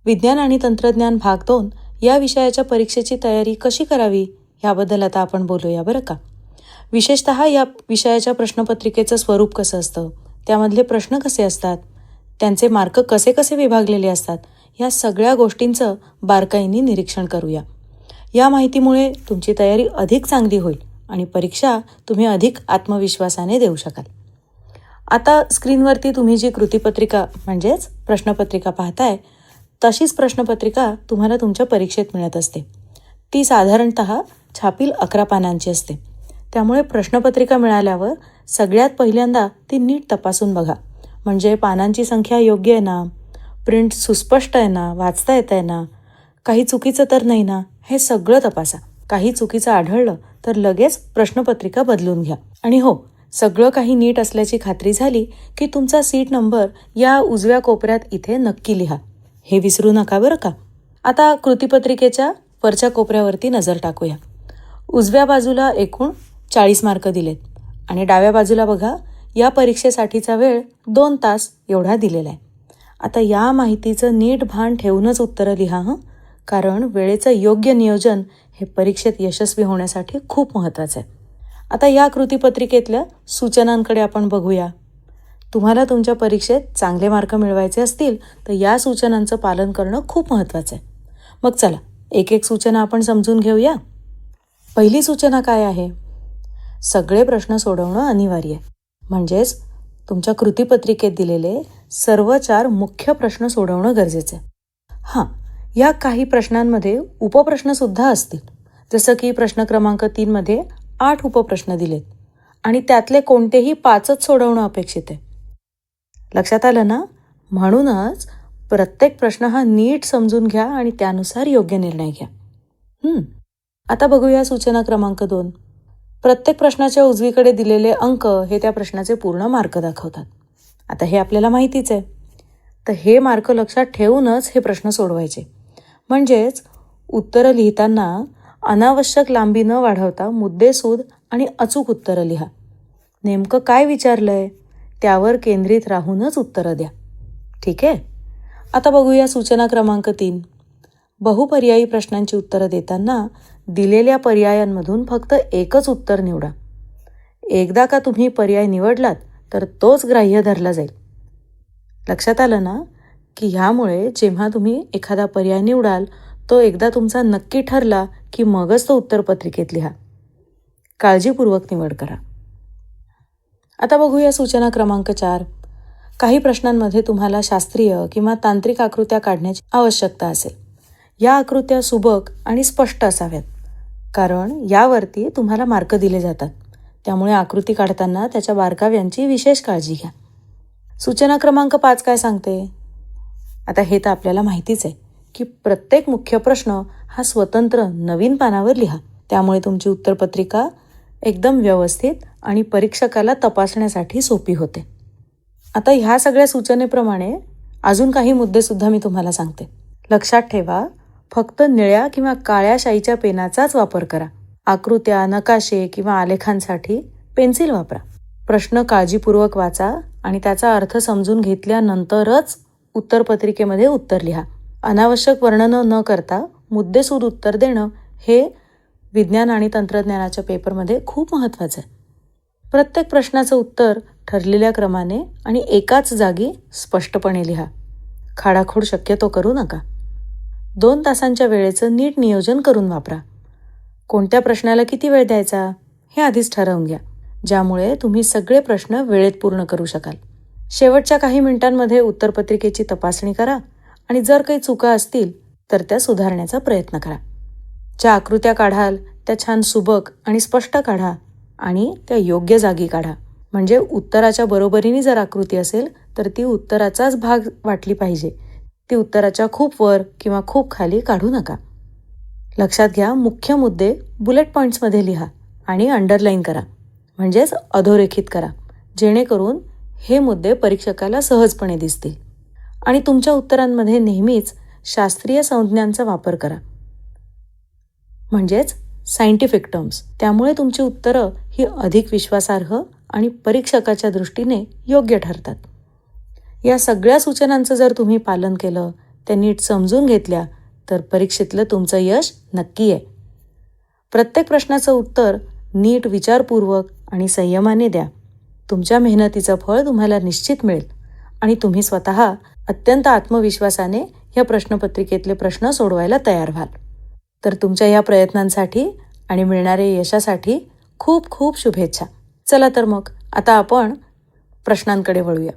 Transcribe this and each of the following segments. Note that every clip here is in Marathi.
विज्ञान आणि तंत्रज्ञान भाग 2 या विषयाच्या परीक्षेची तयारी कशी करावी याबद्दल आता आपण बोलूया बरं का. विशेषतः या विषयाच्या प्रश्नपत्रिकेचं स्वरूप कसं असतं, त्यामधले प्रश्न कसे असतात, त्यांचे मार्क कसे कसे विभागलेले असतात, या सगळ्या गोष्टींचं बारकाईने निरीक्षण करूया. या माहितीमुळे तुमची तयारी अधिक चांगली होईल आणि परीक्षा तुम्ही अधिक आत्मविश्वासाने देऊ शकाल. आता स्क्रीनवरती तुम्ही जी कृतीपत्रिका म्हणजेच प्रश्नपत्रिका पाहताय, तशीच प्रश्नपत्रिका तुम्हाला तुमच्या परीक्षेत मिळत असते. ती साधारणतः छापील 11 पानांची असते. त्यामुळे प्रश्नपत्रिका मिळाल्यावर सगळ्यात पहिल्यांदा ती नीट तपासून बघा. म्हणजे पानांची संख्या योग्य आहे ना, प्रिंट सुस्पष्ट आहे ना, वाचता येत आहे ना, काही चुकीचं तर नाही ना, हे सगळं तपासा. काही चुकीचं आढळलं तर लगेच प्रश्नपत्रिका बदलून घ्या. आणि हो, सगळं काही नीट असल्याची खात्री झाली की तुमचा सीट नंबर या उजव्या कोपऱ्यात इथे नक्की लिहा. हे विसरू नका बरं का. आता कृतीपत्रिकेच्या वरच्या कोपऱ्यावरती नजर टाकूया. उजव्या बाजूला एकूण 40 मार्क दिलेत आणि डाव्या बाजूला बघा, या परीक्षेसाठीचा वेळ 2 तास एवढा दिलेला आहे. आता या माहितीचं नीट भान ठेवूनच उत्तरं लिहा कारण वेळेचं योग्य नियोजन हे परीक्षेत यशस्वी होण्यासाठी खूप महत्त्वाचं आहे. आता या कृतीपत्रिकेतल्या सूचनांकडे आपण बघूया. तुम्हाला तुमच्या परीक्षेत चांगले मार्क मिळवायचे असतील तर या सूचनांचं पालन करणं खूप महत्त्वाचं आहे. मग चला एक एक सूचना आपण समजून घेऊया. पहिली सूचना काय आहे? सगळे प्रश्न सोडवणं अनिवार्य आहे. म्हणजेच तुमच्या कृतीपत्रिकेत दिलेले सर्व 4 मुख्य प्रश्न सोडवणं गरजेचं आहे. हां, या काही प्रश्नांमध्ये उपप्रश्नसुद्धा असतील. जसं की प्रश्न क्रमांक 3 मध्ये 8 उपप्रश्न दिलेत आणि त्यातले कोणतेही 5च सोडवणं अपेक्षित आहे. लक्षात आलं ना? म्हणूनच प्रत्येक प्रश्न हा नीट समजून घ्या आणि त्यानुसार योग्य निर्णय घ्या. आता बघूया सूचना क्रमांक 2. प्रत्येक प्रश्नाच्या उजवीकडे दिलेले अंक हे त्या प्रश्नाचे पूर्ण मार्क दाखवतात. आता हे आपल्याला माहितीच आहे. तर हे मार्क लक्षात ठेवूनच हे प्रश्न सोडवायचे. म्हणजेच उत्तरं लिहिताना अनावश्यक लांबी न वाढवता मुद्देसूद आणि अचूक उत्तरं लिहा. नेमकं काय विचारलंय त्यावर केंद्रित राहूनच उत्तरं द्या. ठीक आहे. आता बघूया सूचना क्रमांक 3. बहुपर्यायी प्रश्नांची उत्तरं देताना दिलेल्या पर्यायांमधून फक्त एकच उत्तर निवडा. एकदा का तुम्ही पर्याय निवडलात तर तोच ग्राह्य धरला जाईल. लक्षात आलं ना की ह्यामुळे जेव्हा तुम्ही एखादा पर्याय निवडाल तो एकदा तुमचा नक्की ठरला की मगच तो उत्तरपत्रिकेत लिहा. काळजीपूर्वक निवड करा. आता बघूया सूचना क्रमांक 4. काही प्रश्नांमध्ये तुम्हाला शास्त्रीय किंवा तांत्रिक आकृत्या काढण्याची आवश्यकता असेल. या आकृत्या सुबक आणि स्पष्ट असाव्यात कारण यावरती तुम्हाला मार्क दिले जातात. त्यामुळे आकृती काढताना त्याच्या बारकाव्यांची विशेष काळजी घ्या. सूचना क्रमांक 5 काय सांगते? आता हे तर आपल्याला माहितीच आहे की प्रत्येक मुख्य प्रश्न हा स्वतंत्र नवीन पानावर लिहा. त्यामुळे तुमची उत्तरपत्रिका एकदम व्यवस्थित आणि परीक्षकाला तपासण्यासाठी सोपी होते. आता ह्या सगळ्या सूचनेप्रमाणे अजून काही मुद्देसुद्धा मी तुम्हाला सांगते. लक्षात ठेवा, फक्त निळ्या किंवा काळ्या शाईच्या पेनाचाच वापर करा. आकृत्या, नकाशे किंवा आलेखांसाठी पेन्सिल वापरा. प्रश्न काळजीपूर्वक वाचा आणि त्याचा अर्थ समजून घेतल्यानंतरच उत्तरपत्रिकेमध्ये उत्तर लिहा. अनावश्यक वर्णनं न करता मुद्देसूद उत्तर देणं हे विज्ञान आणि तंत्रज्ञानाच्या पेपरमध्ये खूप महत्त्वाचं आहे. प्रत्येक प्रश्नाचं उत्तर ठरलेल्या क्रमाने आणि एकाच जागी स्पष्टपणे लिहा. खाडाखोड शक्यतो करू नका. 2 तासांच्या वेळेचं नीट नियोजन करून वापरा. कोणत्या प्रश्नाला किती वेळ द्यायचा हे आधीच ठरवून घ्या, ज्यामुळे तुम्ही सगळे प्रश्न वेळेत पूर्ण करू शकाल. शेवटच्या काही मिनिटांमध्ये उत्तरपत्रिकेची तपासणी करा आणि जर काही चुका असतील तर त्या सुधारण्याचा प्रयत्न करा. ज्या आकृत्या काढाल त्या छान सुबक आणि स्पष्ट काढा आणि त्या योग्य जागी काढा. म्हणजे उत्तराच्या बरोबरीने जर आकृती असेल तर ती उत्तराचाच भाग वाटली पाहिजे. ती उत्तराच्या खूप वर किंवा खूप खाली काढू नका. लक्षात घ्या, मुख्य मुद्दे बुलेट पॉईंट्समध्ये लिहा आणि अंडरलाईन करा. म्हणजेच अधोरेखित करा, जेणेकरून हे मुद्दे परीक्षकाला सहजपणे दिसतील. आणि तुमच्या उत्तरांमध्ये नेहमीच शास्त्रीय संज्ञांचा वापर करा. म्हणजेच सायंटिफिक टर्म्स. त्यामुळे तुमची उत्तरं ही अधिक विश्वासार्ह आणि परीक्षकाच्या दृष्टीने योग्य ठरतात. या सगळ्या सूचनांचं जर तुम्ही पालन केलं त्या नीट समजून घेतल्या तर परीक्षेतलं तुमचं यश नक्की आहे. प्रत्येक प्रश्नाचं उत्तर नीट विचारपूर्वक आणि संयमाने द्या. तुमच्या मेहनतीचं फळ तुम्हाला निश्चित मिळेल आणि तुम्ही स्वतः अत्यंत आत्मविश्वासाने ह्या प्रश्नपत्रिकेतले प्रश्न सोडवायला तयार व्हाल. तर तुमच्या ह्या प्रयत्नांसाठी आणि मिळणाऱ्या यशासाठी खूप खूप शुभेच्छा. चला तर मग आता आपण प्रश्नांकडे वळूया.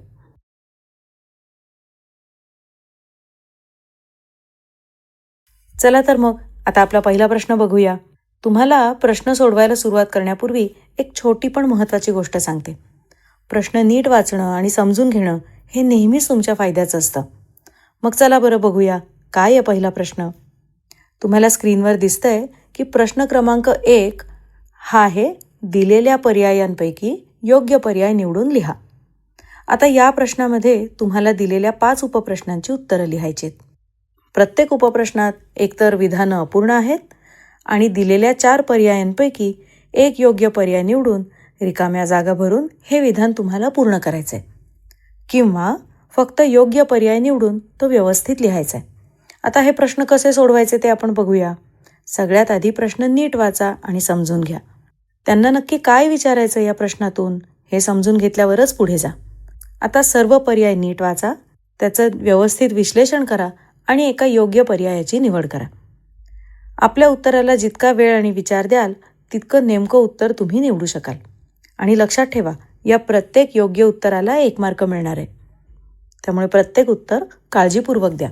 चला तर मग आता आपला पहिला प्रश्न बघूया. तुम्हाला प्रश्न सोडवायला सुरुवात करण्यापूर्वी एक छोटी पण महत्त्वाची गोष्ट सांगते. प्रश्न नीट वाचणं आणि समजून घेणं हे नेहमीच तुमच्या फायद्याचं असतं. मग चला बरं बघूया काय आहे पहिला प्रश्न. तुम्हाला स्क्रीनवर दिसतंय की प्रश्न क्रमांक 1 हा आहे दिलेल्या पर्यायांपैकी योग्य पर्याय निवडून लिहा. आता या प्रश्नामध्ये तुम्हाला दिलेल्या 5 उपप्रश्नांची उत्तरं लिहायची आहेत. प्रत्येक उपप्रश्नात एकतर विधानं अपूर्ण आहेत आणि दिलेल्या 4 पर्यायांपैकी एक योग्य पर्याय निवडून रिकाम्या जागा भरून हे विधान तुम्हाला पूर्ण करायचं आहे किंवा फक्त योग्य पर्याय निवडून तो व्यवस्थित लिहायचा आहे. आता हे प्रश्न कसे सोडवायचे ते आपण बघूया. सगळ्यात आधी प्रश्न नीट वाचा आणि समजून घ्या. त्यांना नक्की काय विचारायचं या प्रश्नातून हे समजून घेतल्यावरच पुढे जा. आता सर्व पर्याय नीट वाचा, त्याचं व्यवस्थित विश्लेषण करा आणि एका योग्य पर्यायाची निवड करा. आपल्या उत्तराला जितका वेळ आणि विचार द्याल तितकं नेमकं उत्तर तुम्ही निवडू शकाल. आणि लक्षात ठेवा, या प्रत्येक योग्य उत्तराला 1 मार्क मिळणार आहे. त्यामुळे प्रत्येक उत्तर काळजीपूर्वक द्या.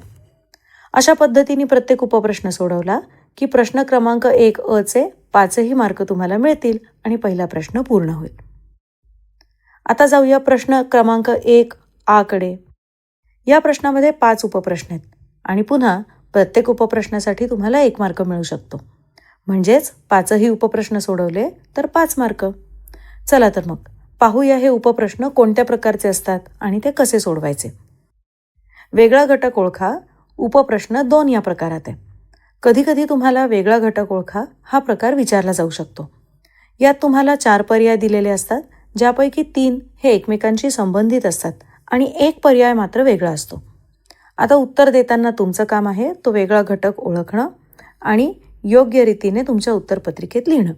अशा पद्धतीने प्रत्येक उपप्रश्न सोडवला की प्रश्न क्रमांक 1 अचे 5ही मार्क तुम्हाला मिळतील आणि पहिला प्रश्न पूर्ण होईल. आता जाऊया प्रश्न क्रमांक 1 आकडे. या प्रश्नामध्ये 5 उपप्रश्न आहेत आणि पुन्हा प्रत्येक उपप्रश्नासाठी तुम्हाला 1 मार्क मिळू शकतो. म्हणजेच 5ही उपप्रश्न सोडवले तर 5 मार्क. चला तर मग पाहूया हे उपप्रश्न कोणत्या प्रकारचे असतात आणि ते कसे सोडवायचे. वेगळा घटक ओळखा. उपप्रश्न 2 या प्रकारात आहे. कधीकधी तुम्हाला वेगळा घटक ओळखा हा प्रकार विचारला जाऊ शकतो. यात तुम्हाला 4 पर्याय दिलेले असतात, ज्यापैकी 3 हे एकमेकांशी संबंधित असतात आणि 1 पर्याय मात्र वेगळा असतो. आता उत्तर देताना तुमचं काम आहे तो वेगळा घटक ओळखणं आणि योग्य रीतीने तुमच्या उत्तरपत्रिकेत लिहिणं.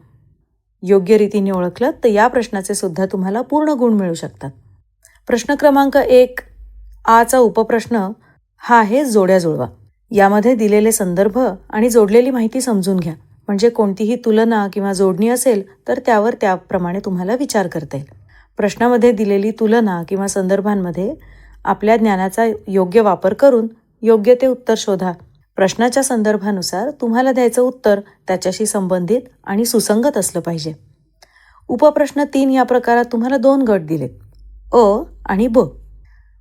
योग्य रीतीने ओळखलं तर या प्रश्नाचे सुद्धा तुम्हाला पूर्ण गुण मिळू शकतात. प्रश्न क्रमांक 1 आचा उपप्रश्न हा आहे जोड्या जुळवा. यामध्ये दिलेले संदर्भ आणि जोडलेली माहिती समजून घ्या. म्हणजे कोणतीही तुलना किंवा जोडणी असेल तर त्यावर त्याप्रमाणे तुम्हाला विचार करता येईल. प्रश्नामध्ये दिलेली तुलना किंवा संदर्भांमध्ये आपल्या ज्ञानाचा योग्य वापर करून योग्य ते उत्तर शोधा. प्रश्नाच्या संदर्भानुसार तुम्हाला द्यायचं उत्तर त्याच्याशी संबंधित आणि सुसंगत असलं पाहिजे. उपप्रश्न 3 या प्रकारात तुम्हाला 2 गट दिलेत, अ आणि ब.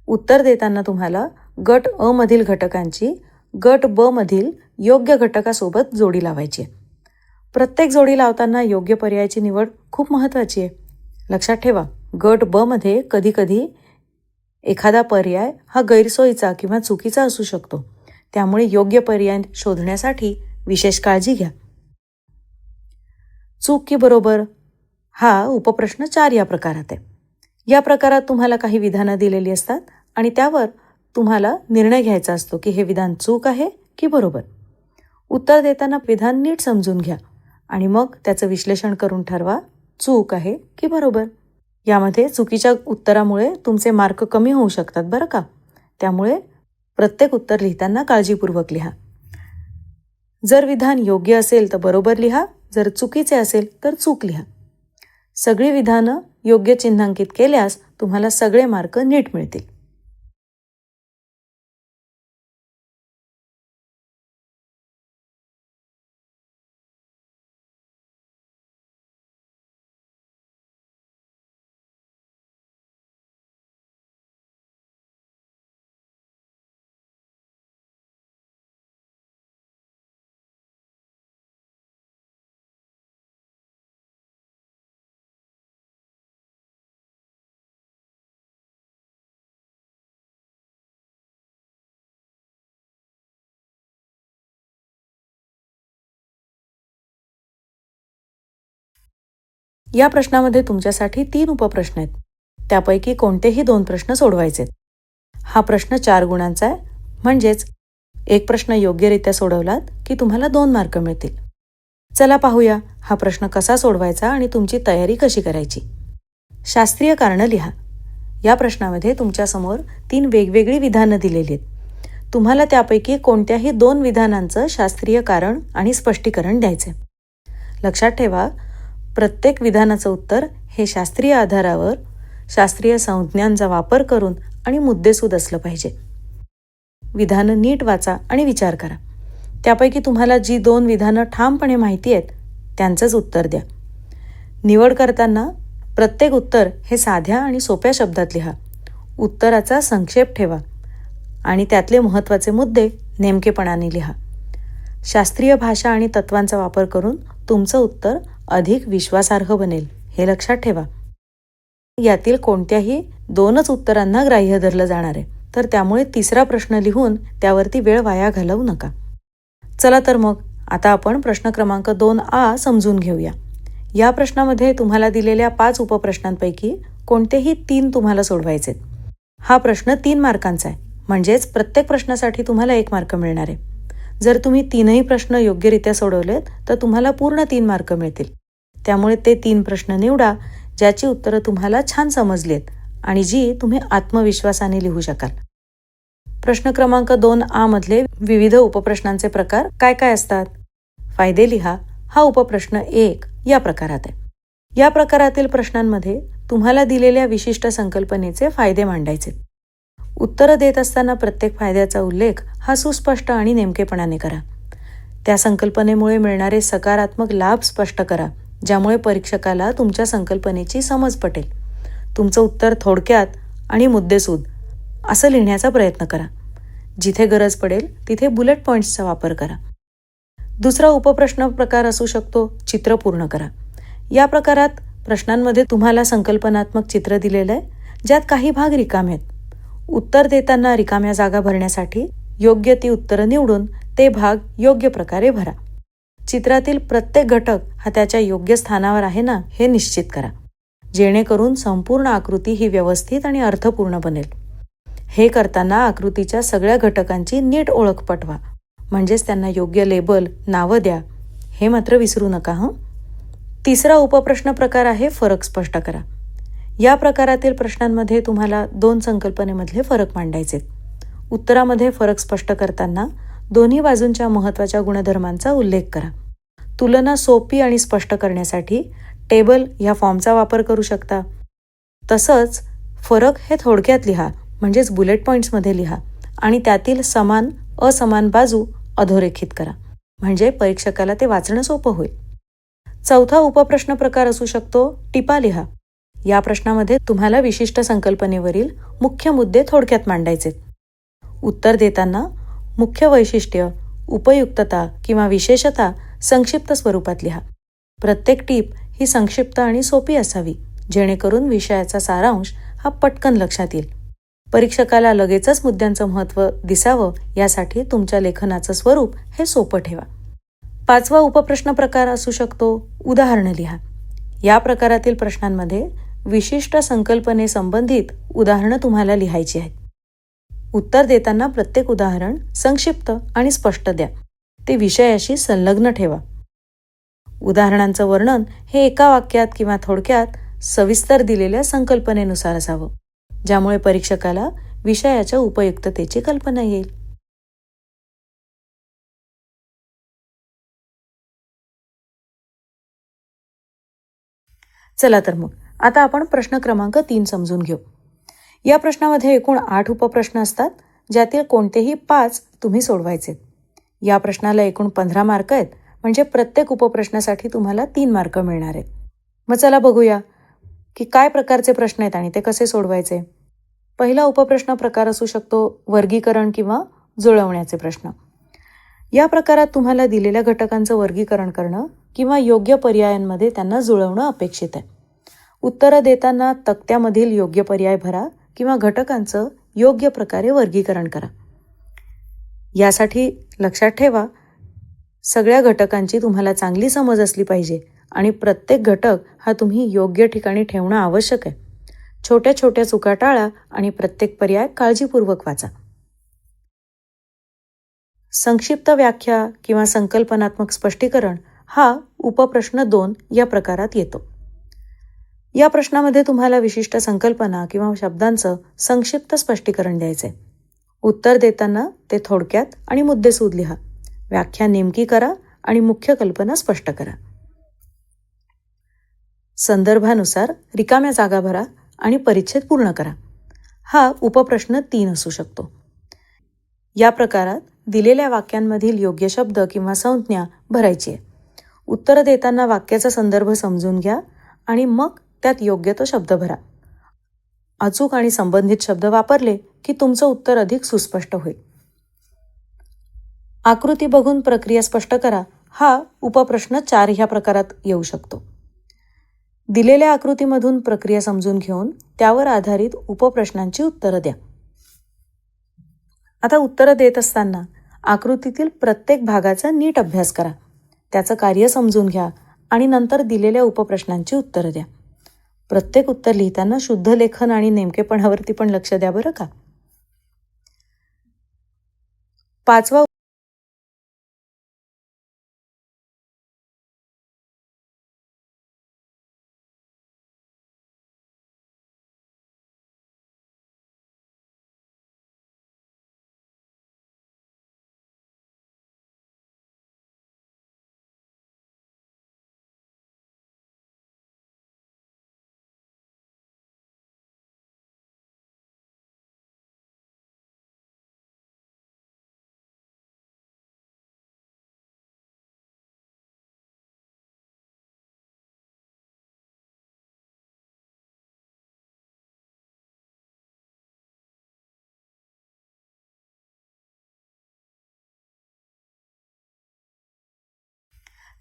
उत्तर देताना तुम्हाला गट अ मधील घटकांची गट ब मधील योग्य घटकासोबत जोडी लावायची आहे. प्रत्येक जोडी लावताना योग्य पर्यायाची निवड खूप महत्त्वाची आहे. लक्षात ठेवा, गट ब मध्ये कधीकधी एखादा पर्याय हा गैरसोयीचा किंवा चुकीचा असू शकतो. त्यामुळे योग्य पर्याय शोधण्यासाठी विशेष काळजी घ्या. चूक की बरोबर हा उपप्रश्न 4 या प्रकारात आहे. या प्रकारात तुम्हाला काही विधानं दिलेली असतात आणि त्यावर तुम्हाला निर्णय घ्यायचा असतो की हे विधान चूक आहे की बरोबर. उत्तर देताना विधान नीट समजून घ्या आणि मग त्याचं विश्लेषण करून ठरवा चूक आहे की बरोबर. यामध्ये चुकीच्या उत्तरामुळे तुमचे मार्क कमी होऊ शकतात बरं का. त्यामुळे प्रत्येक उत्तर लिहिताना काळजीपूर्वक लिहा. जर विधान योग्य असेल तर बरोबर लिहा, जर चुकीचे असेल तर चूक लिहा. सगळी विधानं योग्य चिन्हांकित केल्यास तुम्हाला सगळे मार्क नीट मिळतील. या प्रश्नामध्ये तुमच्यासाठी 3 उपप्रश्न आहेत. त्यापैकी कोणतेही 2 प्रश्न सोडवायचे. हा प्रश्न 4 गुणांचा आहे. म्हणजेच एक प्रश्न योग्यरित्या सोडवलात की तुम्हाला 2 मार्क मिळतील. चला पाहूया हा प्रश्न कसा सोडवायचा आणि तुमची तयारी कशी करायची. शास्त्रीय कारणं लिहा. या प्रश्नामध्ये तुमच्यासमोर 3 वेगवेगळी विधानं दिलेली आहेत. तुम्हाला त्यापैकी कोणत्याही 2 विधानांचं शास्त्रीय कारण आणि स्पष्टीकरण द्यायचे. लक्षात ठेवा, प्रत्येक विधानाचं उत्तर हे शास्त्रीय आधारावर, शास्त्रीय संज्ञांचा वापर करून आणि मुद्देसूद असलं पाहिजे. विधानं नीट वाचा आणि विचार करा. त्यापैकी तुम्हाला जी 2 विधानं ठामपणे माहिती आहेत त्यांचंच उत्तर द्या. निवड करताना प्रत्येक उत्तर हे साध्या आणि सोप्या शब्दात लिहा. उत्तराचा संक्षेप ठेवा आणि त्यातले महत्त्वाचे मुद्दे नेमकेपणाने लिहा. शास्त्रीय भाषा आणि तत्वांचा वापर करून तुमचं उत्तर अधिक विश्वासार्ह बनेल, हे लक्षात ठेवा. यातील कोणत्याही 2च उत्तरांना ग्राह्य धरलं जाणार आहे, तर त्यामुळे 3रा प्रश्न लिहून त्यावरती वेळ वाया घालवू नका. चला तर मग आता आपण प्रश्न क्रमांक 2A समजून घेऊया. या प्रश्नामध्ये तुम्हाला दिलेल्या 5 उपप्रश्नांपैकी कोणतेही 3 तुम्हाला सोडवायचे. हा प्रश्न 3 मार्कांचा आहे, म्हणजेच प्रत्येक प्रश्नासाठी तुम्हाला 1 मार्क मिळणार आहे. जर तुम्ही 3ही प्रश्न योग्यरित्या सोडवलेत तर तुम्हाला पूर्ण 3 मार्क मिळतील. त्यामुळे ते 3 प्रश्न निवडा ज्याची उत्तरं तुम्हाला छान समजलीत आणि जी तुम्ही आत्मविश्वासाने लिहू शकाल. प्रश्न क्रमांक 2A मधले विविध उपप्रश्नांचे प्रकार काय काय असतात? फायदे लिहा. हा उपप्रश्न 1 या प्रकारात आहे. या प्रकारातील प्रश्नांमध्ये तुम्हाला दिलेल्या विशिष्ट संकल्पनेचे फायदे मांडायचे. उत्तरं देत असताना प्रत्येक फायद्याचा उल्लेख हा सुस्पष्ट आणि नेमकेपणाने करा. त्या संकल्पनेमुळे मिळणारे सकारात्मक लाभ स्पष्ट करा, ज्यामुळे परीक्षकाला तुमच्या संकल्पनेची समज पटेल. तुमचं उत्तर थोडक्यात आणि मुद्देसूद असं लिहिण्याचा प्रयत्न करा. जिथे गरज पडेल तिथे बुलेट पॉईंट्सचा वापर करा. दुसरा उपप्रश्न प्रकार असू शकतो चित्र पूर्ण करा. या प्रकारात प्रश्नांमध्ये तुम्हाला संकल्पनात्मक चित्र दिलेलं आहे, ज्यात काही भाग रिकामे आहेत. उत्तर देताना रिकाम्या जागा भरण्यासाठी योग्य ती उत्तरं निवडून ते भाग योग्य प्रकारे भरा. चित्रातील प्रत्येक घटक हा त्याच्या योग्य स्थानावर आहे ना, हे निश्चित करा, जेणेकरून संपूर्ण आकृती ही व्यवस्थित आणि अर्थपूर्ण बनेल. हे करताना आकृतीच्या सगळ्या घटकांची नीट ओळख पटवा, म्हणजेच त्यांना योग्य लेबल, नावं द्या. हे मात्र विसरू नका हं. तिसरा उपप्रश्न प्रकार आहे फरक स्पष्ट करा. या प्रकारातील प्रश्नांमध्ये तुम्हाला 2 संकल्पनेमधले फरक मांडायचे. उत्तरामध्ये फरक स्पष्ट करताना दोन्ही बाजूंच्या महत्त्वाच्या गुणधर्मांचा उल्लेख करा. तुलना सोपी आणि स्पष्ट करण्यासाठी टेबल ह्या फॉर्मचा वापर करू शकता. तसंच फरक हे थोडक्यात लिहा, म्हणजेच बुलेट पॉईंट्समध्ये लिहा आणि त्यातील समान असमान बाजू अधोरेखित करा, म्हणजे परीक्षकाला ते वाचणं सोपं होईल. चौथा उपप्रश्न प्रकार असू शकतो टिपा लिहा. या प्रश्नामध्ये तुम्हाला विशिष्ट संकल्पनेवरील मुख्य मुद्दे थोडक्यात मांडायचे. उत्तर देताना मुख्य वैशिष्ट्य, उपयुक्तता किंवा विशेषता संक्षिप्त स्वरूपात लिहा. प्रत्येक टीप ही संक्षिप्त आणि सोपी असावी, जेणेकरून विषयाचा सारांश हा पटकन लक्षात येईल. परीक्षकाला लगेचच मुद्द्यांचं महत्त्व दिसावं यासाठी तुमच्या लेखनाचं स्वरूप हे सोपं ठेवा. 5वा उपप्रश्न प्रकार असू शकतो उदाहरणं लिहा. या प्रकारातील प्रश्नांमध्ये विशिष्ट संकल्पनेसंबंधित उदाहरणं तुम्हाला लिहायची आहेत. उत्तर देताना प्रत्येक उदाहरण संक्षिप्त आणि स्पष्ट द्या. ते विषयाशी संलग्न ठेवा. उदाहरणांचं वर्णन हे एका वाक्यात किंवा थोडक्यात सविस्तर दिलेल्या संकल्पनेनुसार असावं, ज्यामुळे परीक्षकाला विषयाच्या उपयुक्ततेची कल्पना येईल. चला तर मग आता आपण प्रश्न क्रमांक 3 समजून घेऊ. या प्रश्नामध्ये एकूण 8 उपप्रश्न असतात, ज्यातील कोणतेही 5 तुम्ही सोडवायचे. या प्रश्नाला एकूण 15 मार्क आहेत, म्हणजे प्रत्येक उपप्रश्नासाठी तुम्हाला 3 मार्क मिळणार आहेत. मग चला बघूया की काय प्रकारचे प्रश्न आहेत आणि ते कसे सोडवायचे. पहिला उपप्रश्न प्रकार असू शकतो वर्गीकरण किंवा जुळवण्याचे प्रश्न. या प्रकारात तुम्हाला दिलेल्या घटकांचं वर्गीकरण करणं किंवा योग्य पर्यायांमध्ये त्यांना जुळवणं अपेक्षित आहे. उत्तरं देताना तक्त्यामधील योग्य पर्याय भरा किंवा घटकांचं योग्य प्रकारे वर्गीकरण करा. यासाठी लक्षात ठेवा, सगळ्या घटकांची तुम्हाला चांगली समज असली पाहिजे आणि प्रत्येक घटक हा तुम्ही योग्य ठिकाणी ठेवणं आवश्यक आहे. छोट्या छोट्या चुका टाळा आणि प्रत्येक पर्याय काळजीपूर्वक वाचा. संक्षिप्त व्याख्या किंवा संकल्पनात्मक स्पष्टीकरण हा उपप्रश्न 2 या प्रकारात येतो. या प्रश्नामध्ये तुम्हाला विशिष्ट संकल्पना किंवा शब्दांचं संक्षिप्त स्पष्टीकरण द्यायचंय. उत्तर देताना ते थोडक्यात आणि मुद्देसूद लिहा. व्याख्या नेमकी करा आणि मुख्य कल्पना स्पष्ट करा. संदर्भानुसार रिकाम्या जागा भरा आणि परिच्छेद पूर्ण करा. हा उपप्रश्न 3 असू शकतो. या प्रकारात दिलेल्या वाक्यांमधील योग्य शब्द किंवा संज्ञा भरायची आहे. उत्तर देताना वाक्याचा संदर्भ समजून घ्या आणि मग त्यात योग्य तो शब्द भरा. अचूक आणि संबंधित शब्द वापरले की तुमचं उत्तर अधिक सुस्पष्ट होईल. आकृती बघून प्रक्रिया स्पष्ट करा हा उपप्रश्न 4 ह्या प्रकारात येऊ शकतो. दिलेल्या आकृतीमधून प्रक्रिया समजून घेऊन त्यावर आधारित उपप्रश्नांची उत्तरं द्या. आता उत्तरं देत असताना आकृतीतील प्रत्येक भागाचा नीट अभ्यास करा. त्याचं कार्य समजून घ्या आणि नंतर दिलेल्या उपप्रश्नांची उत्तरं द्या. प्रत्येक उत्तर लिहिताना शुद्ध लेखन आणि नेमकेपणावरती पण लक्ष द्या बरं का. 5वा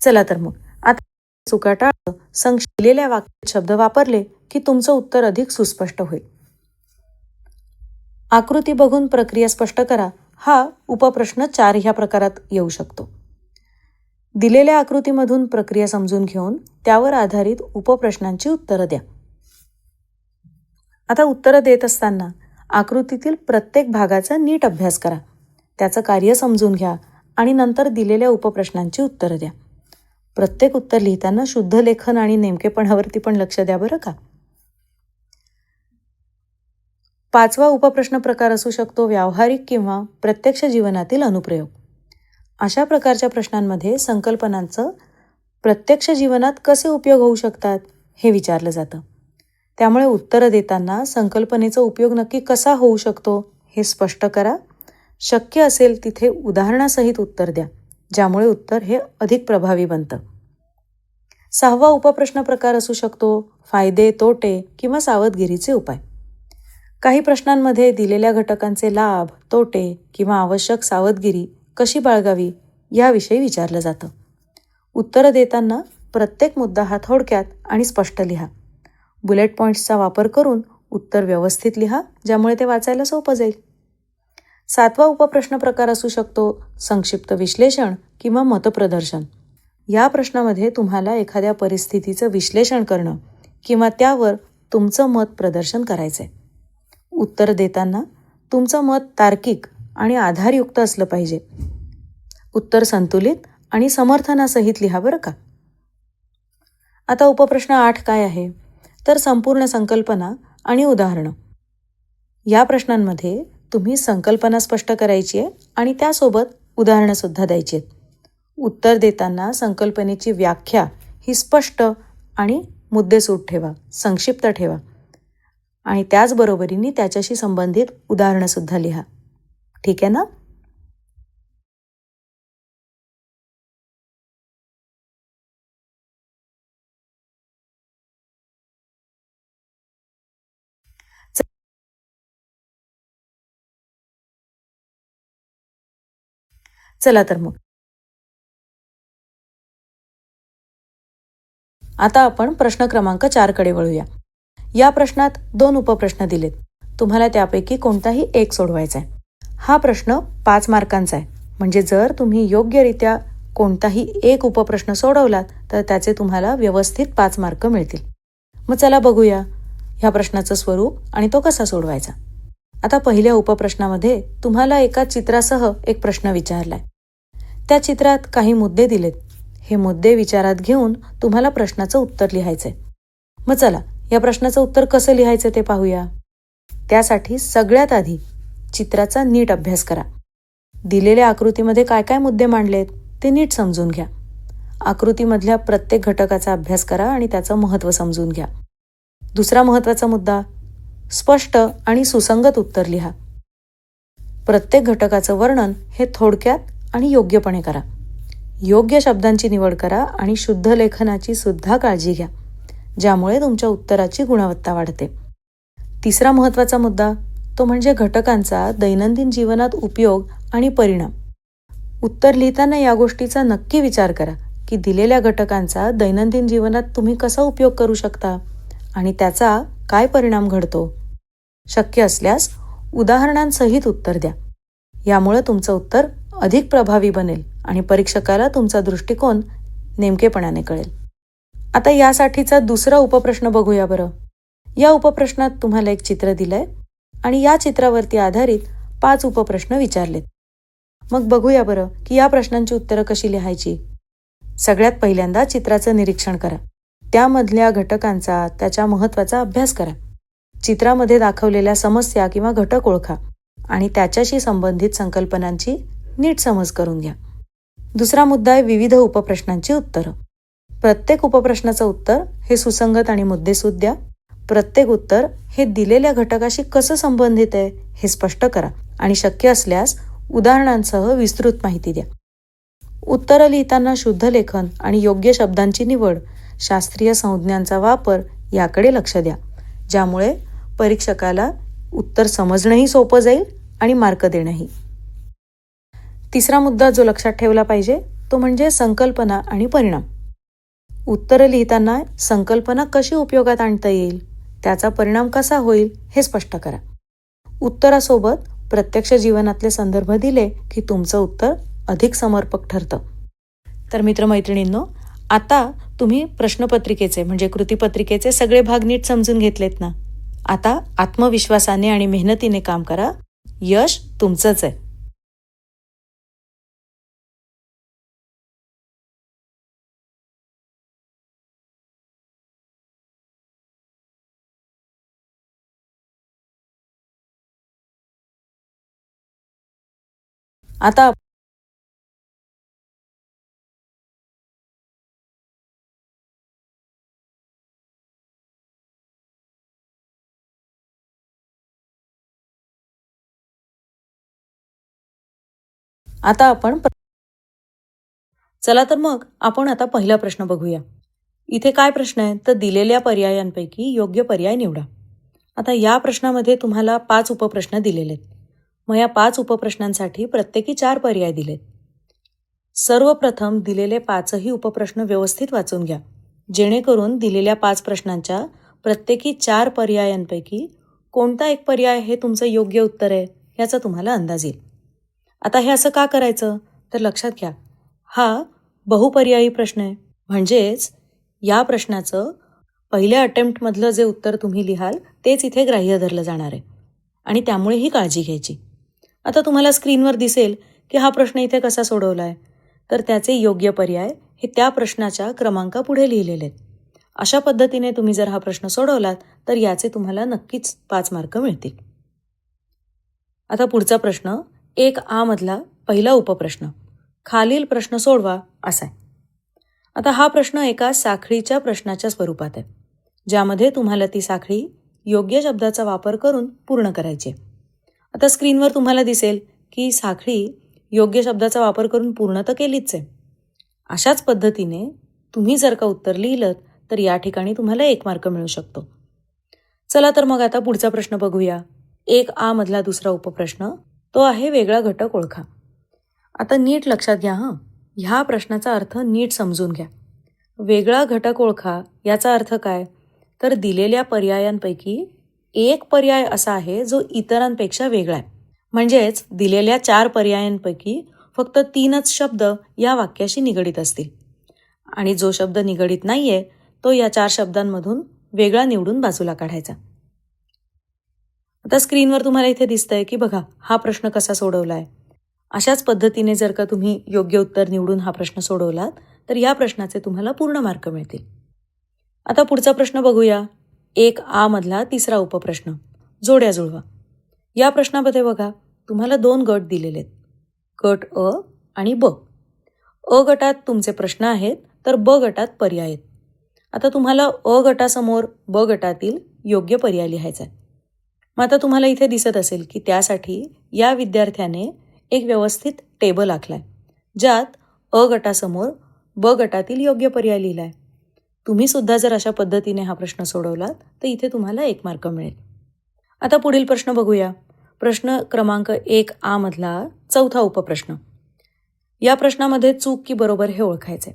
चला तर मग आता चुका टाळा. दिलेल्या वाक्यात शब्द वापरले की तुमचं उत्तर अधिक सुस्पष्ट होईल. आकृती बघून प्रक्रिया स्पष्ट करा हा उपप्रश्न 4 ह्या प्रकारात येऊ शकतो. दिलेल्या आकृतीमधून प्रक्रिया समजून घेऊन त्यावर आधारित उपप्रश्नांची उत्तरं द्या. आता उत्तरं देत असताना आकृतीतील प्रत्येक भागाचा नीट अभ्यास करा. त्याचं कार्य समजून घ्या आणि नंतर दिलेल्या उपप्रश्नांची उत्तरं द्या. प्रत्येक उत्तर लिहिताना शुद्ध लेखन आणि नेमकेपणावरती पण लक्ष द्या बरं का. 5वा उपप्रश्न प्रकार असू शकतो व्यावहारिक किंवा प्रत्यक्ष जीवनातील अनुप्रयोग. अशा प्रकारच्या प्रश्नांमध्ये संकल्पनांचं प्रत्यक्ष जीवनात कसे उपयोग होऊ शकतात हे विचारलं जातं. त्यामुळे उत्तरं देताना संकल्पनेचा उपयोग नक्की कसा होऊ शकतो हे स्पष्ट करा. शक्य असेल तिथे उदाहरणासहित उत्तर द्या, ज्यामुळे उत्तर हे अधिक प्रभावी बनतं. 6वा उपप्रश्न प्रकार असू शकतो फायदे, तोटे किंवा सावधगिरीचे उपाय. काही प्रश्नांमध्ये दिलेल्या घटकांचे लाभ, तोटे किंवा आवश्यक सावधगिरी कशी बाळगावी याविषयी विचारलं जातं. उत्तरं देताना प्रत्येक मुद्दा हा थोडक्यात आणि स्पष्ट लिहा. बुलेट पॉईंट्सचा वापर करून उत्तर व्यवस्थित लिहा, ज्यामुळे ते वाचायला सोपं जाईल. 7वा उपप्रश्न प्रकार असू शकतो संक्षिप्त विश्लेषण किंवा मतप्रदर्शन. या प्रश्नामध्ये तुम्हाला एखाद्या परिस्थितीचं विश्लेषण करणं किंवा त्यावर तुमचं मत प्रदर्शन करायचं आहे. उत्तर देताना तुमचं मत तार्किक आणि आधारयुक्त असलं पाहिजे. उत्तर संतुलित आणि समर्थनासहित लिहा बरं का. आता उपप्रश्न 8 काय आहे तर संपूर्ण संकल्पना आणि उदाहरणं. या प्रश्नांमध्ये तुम्ही संकल्पना स्पष्ट करायची आहे आणि त्यासोबत उदाहरणंसुद्धा द्यायची आहेत. उत्तर देताना संकल्पनेची व्याख्या ही स्पष्ट आणि मुद्देसूद ठेवा, संक्षिप्त ठेवा आणि त्याचबरोबरीने त्याच्याशी संबंधित उदाहरणंसुद्धा लिहा. ठीक आहे ना. चला तर मग आता आपण प्रश्न क्रमांक 4 कडे वळूया. या प्रश्नात 2 उपप्रश्न दिलेत. तुम्हाला त्यापैकी कोणताही एक सोडवायचा आहे. हा प्रश्न 5 मार्कांचा आहे. म्हणजे जर तुम्ही योग्यरित्या कोणताही एक उपप्रश्न सोडवलात तर त्याचे तुम्हाला व्यवस्थित 5 मार्क मिळतील. मग चला बघूया ह्या प्रश्नाचं स्वरूप आणि तो कसा सोडवायचा. आता पहिल्या उपप्रश्नामध्ये तुम्हाला एका चित्रासह एक प्रश्न विचारलाय. त्या चित्रात काही मुद्दे दिलेत. हे मुद्दे विचारात घेऊन तुम्हाला प्रश्नाचं उत्तर लिहायचंय. मग चला या प्रश्नाचं उत्तर कसं लिहायचं ते पाहूया. त्यासाठी सगळ्यात आधी चित्राचा नीट अभ्यास करा. दिलेल्या आकृतीमध्ये काय काय मुद्दे मांडलेत ते नीट समजून घ्या. आकृतीमधल्या प्रत्येक घटकाचा अभ्यास करा आणि त्याचं महत्त्व समजून घ्या. दुसरा महत्त्वाचा मुद्दा, स्पष्ट आणि सुसंगत उत्तर लिहा. प्रत्येक घटकाचं वर्णन हे थोडक्यात आणि योग्यपणे करा. योग्य शब्दांची निवड करा आणि शुद्ध लेखनाची सुद्धा काळजी घ्या, ज्यामुळे तुमच्या उत्तराची गुणवत्ता वाढते. तिसरा महत्त्वाचा मुद्दा तो म्हणजे घटकांचा दैनंदिन जीवनात उपयोग आणि परिणाम. उत्तर लिहिताना या गोष्टीचा नक्की विचार करा की दिलेल्या घटकांचा दैनंदिन जीवनात तुम्ही कसा उपयोग करू शकता आणि त्याचा काय परिणाम घडतो. शक्य असल्यास उदाहरणांसहित उत्तर द्या. यामुळे तुमचं उत्तर अधिक प्रभावी बनेल आणि परीक्षकाला तुमचा दृष्टिकोन नेमकेपणाने कळेल. आता यासाठीचा दुसरा उपप्रश्न बघूया बरं. या उपप्रश्नात तुम्हाला एक चित्र दिलंय आणि या चित्रावरती आधारित 5 उपप्रश्न विचारलेत. मग बघूया बरं की या प्रश्नांची उत्तरं कशी लिहायची. सगळ्यात पहिल्यांदा चित्राचं निरीक्षण करा. त्यामधल्या घटकांचा, त्याच्या महत्त्वाचा अभ्यास करा. चित्रामध्ये दाखवलेल्या समस्या किंवा घटक ओळखा आणि त्याच्याशी संबंधित संकल्पनांची नीट समज करून घ्या. दुसरा मुद्दा आहे विविध उपप्रश्नांची उत्तरं. प्रत्येक उपप्रश्नाचं उत्तर हे सुसंगत आणि मुद्देसूद द्या. प्रत्येक उत्तर हे दिलेल्या घटकाशी कसं संबंधित आहे हे स्पष्ट करा आणि शक्य असल्यास उदाहरणांसह विस्तृत माहिती द्या. उत्तरं लिहिताना शुद्ध लेखन आणि योग्य शब्दांची निवड, शास्त्रीय संज्ञांचा वापर याकडे लक्ष द्या, ज्यामुळे परीक्षकाला उत्तर समजणंही सोपं जाईल आणि मार्क देणंही. तिसरा मुद्दा जो लक्षात ठेवला पाहिजे तो म्हणजे संकल्पना आणि परिणाम. उत्तरं लिहिताना संकल्पना कशी उपयोगात आणता येईल, त्याचा परिणाम कसा होईल हे स्पष्ट करा. उत्तरासोबत प्रत्यक्ष जीवनातले संदर्भ दिले की तुमचं उत्तर अधिक समर्पक ठरतं. तर मित्रमैत्रिणींनो, आता तुम्ही प्रश्नपत्रिकेचे म्हणजे कृतीपत्रिकेचे सगळे भाग नीट समजून घेतलेत ना. आता आत्मविश्वासाने आणि मेहनतीने काम करा. यश तुमचंच आहे. आता आता आपण चला तर मग आपण आता पहिला प्रश्न बघूया. इथे काय प्रश्न आहे तर दिलेल्या पर्यायांपैकी योग्य पर्याय निवडा. आता या प्रश्नामध्ये तुम्हाला 5 उपप्रश्न दिलेले आहेत. मग या 5 उपप्रश्नांसाठी प्रत्येकी 4 पर्याय दिलेत. सर्वप्रथम दिलेले 5ही उपप्रश्न व्यवस्थित वाचून घ्या, जेणेकरून दिलेल्या 5 प्रश्नांच्या प्रत्येकी 4 पर्यायांपैकी कोणता एक पर्याय हे तुमचं योग्य उत्तर आहे याचा तुम्हाला अंदाज येईल. आता हे असं का करायचं तर लक्षात घ्या, हा बहुपर्यायी प्रश्न आहे. म्हणजेच या प्रश्नाचं पहिल्या अटेम्प्टमधलं जे उत्तर तुम्ही लिहाल तेच इथे ग्राह्य धरलं जाणार आहे आणि त्यामुळे ही काळजी घ्यायची. आता तुम्हाला स्क्रीनवर दिसेल की हा प्रश्न इथे कसा सोडवला आहे तर त्याचे योग्य पर्याय हे त्या प्रश्नाच्या क्रमांकापुढे लिहिलेले आहेत. अशा पद्धतीने तुम्ही जर हा प्रश्न सोडवलात तर याचे तुम्हाला नक्कीच 5 मार्क मिळतील. आता पुढचा प्रश्न 1A मधला पहिला उपप्रश्न, खालील प्रश्न सोडवा असा आहे. आता हा प्रश्न एका साखळीच्या प्रश्नाच्या स्वरूपात आहे, ज्यामध्ये तुम्हाला ती साखळी योग्य शब्दाचा वापर करून पूर्ण करायची आहे. आता स्क्रीनवर तुम्हाला दिसेल की साखळी योग्य शब्दाचा वापर करून पूर्ण तर केलीच आहे. अशाच पद्धतीने तुम्ही जर का उत्तर लिहिलं तर या ठिकाणी तुम्हाला 1 मार्क मिळू शकतो. चला तर मग आता पुढचा प्रश्न बघूया. 1A मधला दुसरा उपप्रश्न तो आहे वेगळा घटक ओळखा. आता नीट लक्षात घ्या ह्या प्रश्नाचा अर्थ नीट समजून घ्या. वेगळा घटक ओळखा याचा अर्थ काय तर दिलेल्या पर्यायांपैकी एक पर्याय असा आहे जो इतरांपेक्षा वेगळा आहे. म्हणजेच दिलेल्या 4 पर्यायांपैकी फक्त 3च शब्द या वाक्याशी निगडीत असतील आणि जो शब्द निगडीत नाहीये तो या 4 शब्दांमधून वेगळा निवडून बाजूला काढायचा. आता स्क्रीनवर तुम्हाला इथे दिसतंय की बघा हा प्रश्न कसा सोडवला आहे. अशाच पद्धतीने जर का तुम्ही योग्य उत्तर निवडून हा प्रश्न सोडवलात तर या प्रश्नाचे तुम्हाला पूर्ण मार्क मिळतील. आता पुढचा प्रश्न बघूया. 1A मधला तिसरा उपप्रश्न, जोड्या जुळवा. या प्रश्नामध्ये बघा तुम्हाला 2 गट दिलेले आहेत, गट अ आणि ब. अ गटात तुमचे प्रश्न आहेत तर ब गटात पर्याय आहेत. आता तुम्हाला अ गटासमोर ब गटातील योग्य पर्याय लिहायचा आहे. मग आता तुम्हाला इथे दिसत असेल की त्यासाठी या विद्यार्थ्याने एक व्यवस्थित टेबल आखलाय ज्यात अ गटासमोर ब गटातील योग्य पर्याय लिहिलाय. तुम्ही सुद्धा जर अशा पद्धतीने हा प्रश्न सोडवलात तर इथे तुम्हाला 1 मार्क मिळेल. आता पुढील प्रश्न बघूया. प्रश्न क्रमांक 1A मधला चौथा उपप्रश्न. या प्रश्नामध्ये चूक की बरोबर हे ओळखायचे.